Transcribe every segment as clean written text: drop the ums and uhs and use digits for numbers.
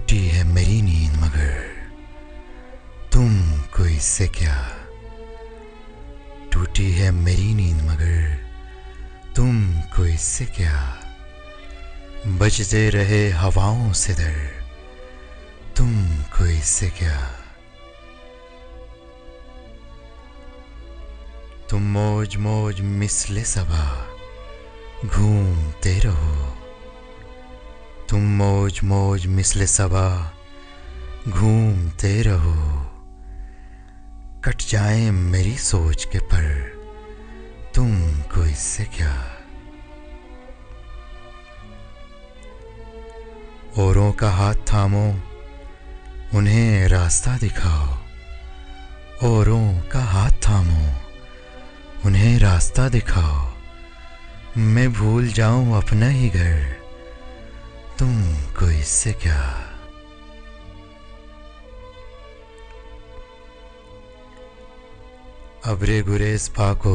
टूटी है मेरी नींद मगर तुमको इससे क्या। टूटी है मेरी नींद मगर तुमको इससे क्या। बजते रहे हवाओं से दर तुमको इससे क्या। तुम मौज मौज मिसले सबा घूमते रहो। तुम मौज मौज मिसले सबा घूमते रहो। कट जाए मेरी सोच के पर तुमको इससे क्या। औरों का हाथ थामो उन्हें रास्ता दिखाओ। औरों का हाथ थामो उन्हें रास्ता दिखाओ। मैं भूल जाऊं अपना ही घर तुमको इससे क्या। अब्रे गुरेज पाको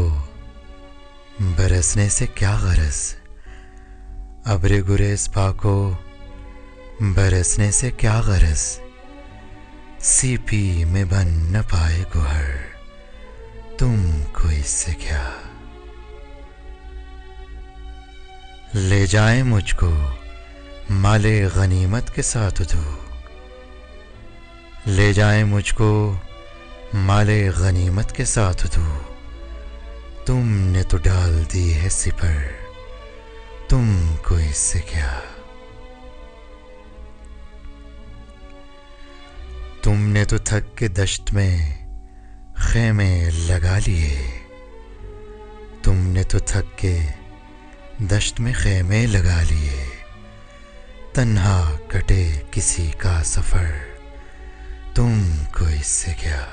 बरसने से क्या गरज। अब्रे गुरेज पाको बरसने से क्या गरज। सीपी में बन न पाए गुहर तुमको इससे क्या। ले जाए मुझको माले गनीमत के साथ दो। ले जाए मुझको माले गनीमत के साथ दो। तुमने तो डाल दी है सिपर तुमको इससे क्या। तुमने तो थक के दश्त में खेमे लगा लिए। तुमने तो थक के दश्त में खेमे लगा लिए। तन्हा कटे किसी का सफर तुमको इससे क्या।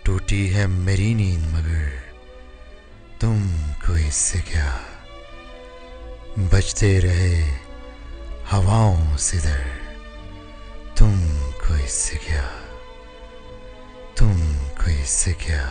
टूटी है मेरी नींद मगर तुमको इससे क्या। बजते रहे हवाओं से दर तुमको इससे क्या। तुमको इससे क्या।